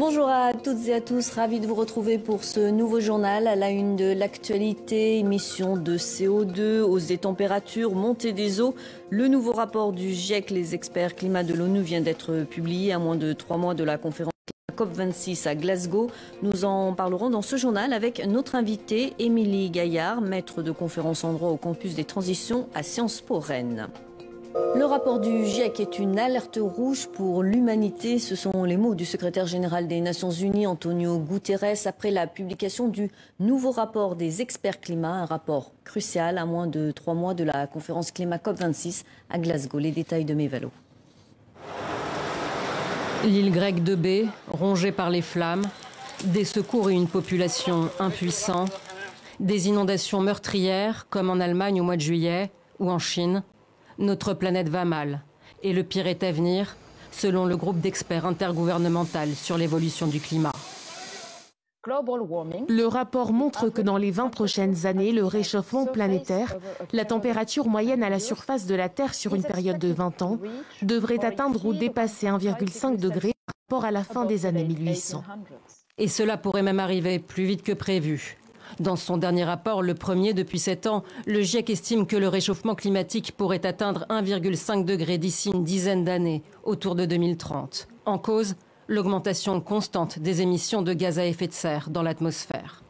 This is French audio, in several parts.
Bonjour à toutes et à tous, ravi de vous retrouver pour ce nouveau journal. À la une de l'actualité, émissions de CO2, hausse des températures, montée des eaux. Le nouveau rapport du GIEC, les experts climat de l'ONU, vient d'être publié à moins de 3 mois de la conférence COP26 à Glasgow. Nous en parlerons dans ce journal avec notre invitée Émilie Gaillard, maître de conférence en droit au campus des transitions à Sciences Po Rennes. Le rapport du GIEC est une alerte rouge pour l'humanité. Ce sont les mots du secrétaire général des Nations Unies, Antonio Guterres, après la publication du nouveau rapport des experts climat, un rapport crucial à moins de 3 mois de la conférence climat COP26 à Glasgow. Les détails de Mévalo. L'île grecque de B, rongée par les flammes, des secours et une population impuissante, des inondations meurtrières comme en Allemagne au mois de juillet ou en Chine. Notre planète va mal et le pire est à venir, selon le groupe d'experts intergouvernemental sur l'évolution du climat. Le rapport montre que dans les 20 prochaines années, le réchauffement planétaire, la température moyenne à la surface de la Terre sur une période de 20 ans, devrait atteindre ou dépasser 1,5 degré par rapport à la fin des années 1800. Et cela pourrait même arriver plus vite que prévu. Dans son dernier rapport, le premier depuis 7 ans, le GIEC estime que le réchauffement climatique pourrait atteindre 1,5 degré d'ici une dizaine d'années, autour de 2030. En cause, l'augmentation constante des émissions de gaz à effet de serre dans l'atmosphère.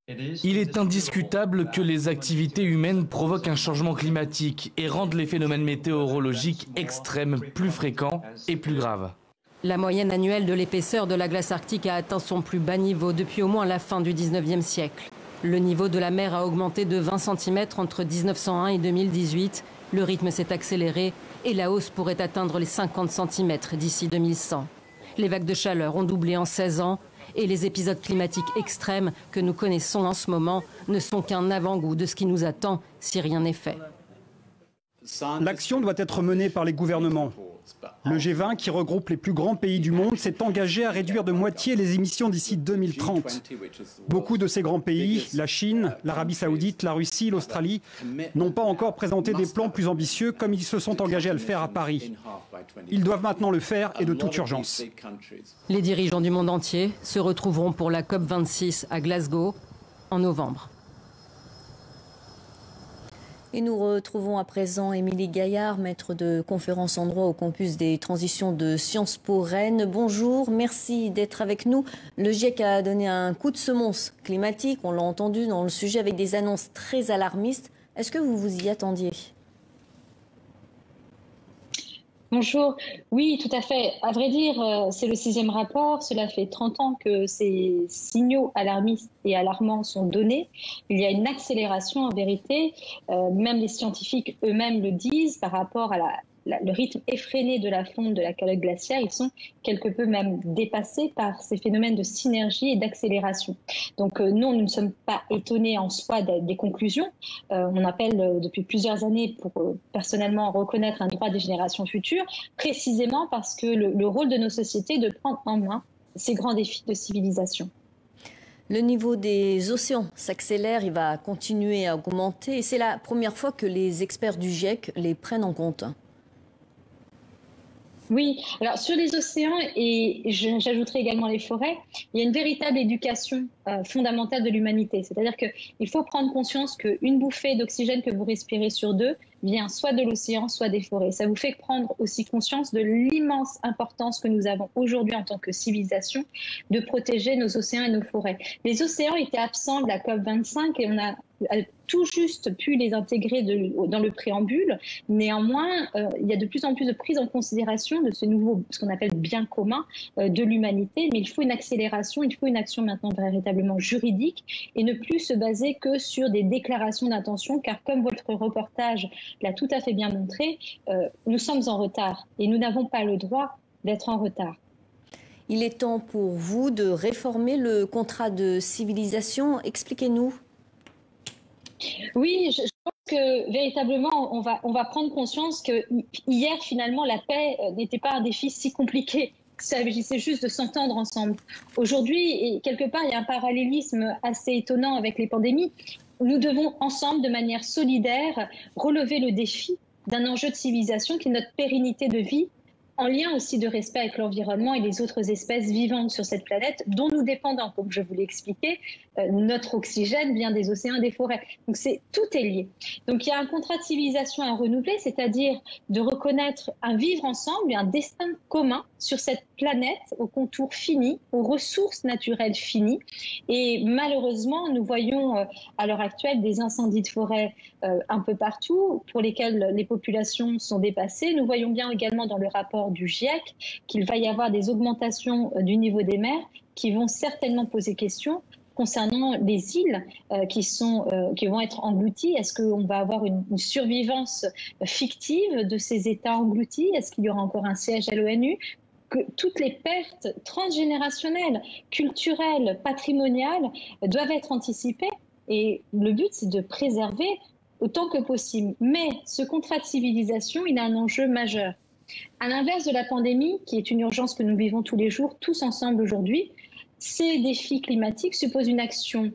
Il est indiscutable que les activités humaines provoquent un changement climatique et rendent les phénomènes météorologiques extrêmes plus fréquents et plus graves. La moyenne annuelle de l'épaisseur de la glace arctique a atteint son plus bas niveau depuis au moins la fin du 19e siècle. Le niveau de la mer a augmenté de 20 cm entre 1901 et 2018. Le rythme s'est accéléré et la hausse pourrait atteindre les 50 cm d'ici 2100. Les vagues de chaleur ont doublé en 16 ans et les épisodes climatiques extrêmes que nous connaissons en ce moment ne sont qu'un avant-goût de ce qui nous attend si rien n'est fait. L'action doit être menée par les gouvernements. Le G20, qui regroupe les plus grands pays du monde, s'est engagé à réduire de moitié les émissions d'ici 2030. Beaucoup de ces grands pays, la Chine, l'Arabie Saoudite, la Russie, l'Australie, n'ont pas encore présenté des plans plus ambitieux comme ils se sont engagés à le faire à Paris. Ils doivent maintenant le faire et de toute urgence. Les dirigeants du monde entier se retrouveront pour la COP26 à Glasgow en novembre. Et nous retrouvons à présent Émilie Gaillard, maître de conférence en droit au campus des transitions de Sciences Po Rennes. Bonjour, merci d'être avec nous. Le GIEC a donné un coup de semonce climatique, on l'a entendu dans le sujet, avec des annonces très alarmistes. Est-ce que vous vous y attendiez ? Bonjour. Oui, tout à fait. À vrai dire, c'est le 6e rapport. Cela fait 30 ans que ces signaux alarmistes et alarmants sont donnés. Il y a une accélération en vérité. Même les scientifiques eux-mêmes le disent par rapport à le rythme effréné de la fonte de la calotte glaciaire. Ils sont quelque peu même dépassés par ces phénomènes de synergie et d'accélération. Donc non, nous ne sommes pas étonnés en soi des conclusions. On appelle depuis plusieurs années pour personnellement reconnaître un droit des générations futures, précisément parce que le rôle de nos sociétés est de prendre en main ces grands défis de civilisation. Le niveau des océans s'accélère, il va continuer à augmenter et c'est la première fois que les experts du GIEC les prennent en compte. Oui, alors sur les océans et j'ajouterai également les forêts, il y a une véritable éducation fondamentale de l'humanité. C'est-à-dire qu'il faut prendre conscience qu'une bouffée d'oxygène que vous respirez sur 2 vient soit de l'océan, soit des forêts. Ça vous fait prendre aussi conscience de l'immense importance que nous avons aujourd'hui en tant que civilisation de protéger nos océans et nos forêts. Les océans étaient absents de la COP25 et on a tout juste pu les intégrer dans le préambule. Néanmoins, il y a de plus en plus de prise en considération de ce nouveau, ce qu'on appelle bien commun de l'humanité. Mais il faut une accélération, il faut une action maintenant véritablement juridique et ne plus se baser que sur des déclarations d'intention, car comme votre reportage l'a tout à fait bien montré, nous sommes en retard et nous n'avons pas le droit d'être en retard. Il est temps pour vous de réformer le contrat de civilisation. Expliquez-nous. Oui, je pense que véritablement, on va prendre conscience que hier, finalement, la paix n'était pas un défi si compliqué. Il s'agissait juste de s'entendre ensemble. Aujourd'hui, et quelque part, il y a un parallélisme assez étonnant avec les pandémies. Nous devons ensemble, de manière solidaire, relever le défi d'un enjeu de civilisation qui est notre pérennité de vie en lien aussi de respect avec l'environnement et les autres espèces vivantes sur cette planète dont nous dépendons. Comme je vous l'ai expliqué, notre oxygène vient des océans et des forêts. Donc tout est lié. Donc il y a un contrat de civilisation à renouveler, c'est-à-dire de reconnaître un vivre ensemble et un destin commun sur cette planète aux contours finis, aux ressources naturelles finies. Et malheureusement, nous voyons à l'heure actuelle des incendies de forêt un peu partout pour lesquels les populations sont dépassées. Nous voyons bien également dans le rapport du GIEC qu'il va y avoir des augmentations du niveau des mers qui vont certainement poser question concernant les îles qui vont être englouties. Est-ce qu'on va avoir une survivance fictive de ces États engloutis? Est-ce qu'il y aura encore un siège à l'ONU? Que toutes les pertes transgénérationnelles, culturelles, patrimoniales doivent être anticipées. Et le but, c'est de préserver autant que possible. Mais ce contrat de civilisation, il a un enjeu majeur. À l'inverse de la pandémie, qui est une urgence que nous vivons tous les jours, tous ensemble aujourd'hui, ces défis climatiques supposent une action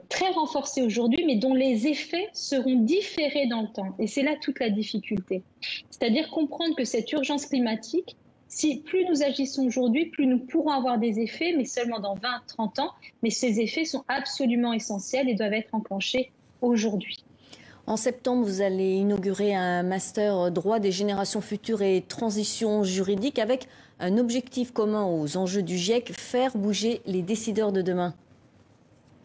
très renforcée aujourd'hui, mais dont les effets seront différés dans le temps. Et c'est là toute la difficulté. C'est-à-dire comprendre que cette urgence climatique, si plus nous agissons aujourd'hui, plus nous pourrons avoir des effets, mais seulement dans 20-30 ans. Mais ces effets sont absolument essentiels et doivent être enclenchés aujourd'hui. En septembre, vous allez inaugurer un master droit des générations futures et transition juridique avec un objectif commun aux enjeux du GIEC, faire bouger les décideurs de demain.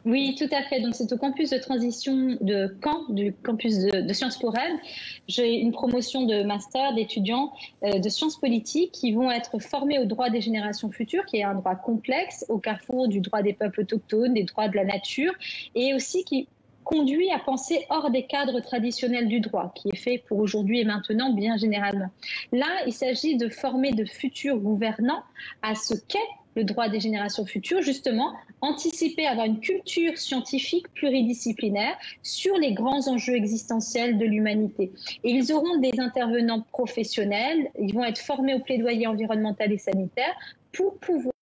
Oui, tout à fait. Donc, c'est au campus de transition de Caen, du campus de Sciences Po Rennes. J'ai une promotion de master d'étudiants de sciences politiques qui vont être formés au droit des générations futures, qui est un droit complexe au carrefour du droit des peuples autochtones, des droits de la nature, et aussi qui conduit à penser hors des cadres traditionnels du droit, qui est fait pour aujourd'hui et maintenant bien généralement. Là, il s'agit de former de futurs gouvernants à ce qu'est le droit des générations futures, justement, anticiper, avoir une culture scientifique pluridisciplinaire sur les grands enjeux existentiels de l'humanité. Et ils auront des intervenants professionnels, ils vont être formés au plaidoyer environnemental et sanitaire pour pouvoir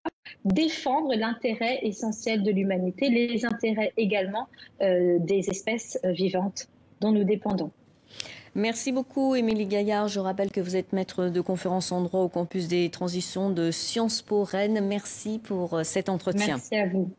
défendre l'intérêt essentiel de l'humanité, les intérêts également des espèces vivantes dont nous dépendons. Merci beaucoup, Émilie Gaillard. Je rappelle que vous êtes maître de conférence en droit au campus des transitions de Sciences Po Rennes. Merci pour cet entretien. Merci à vous.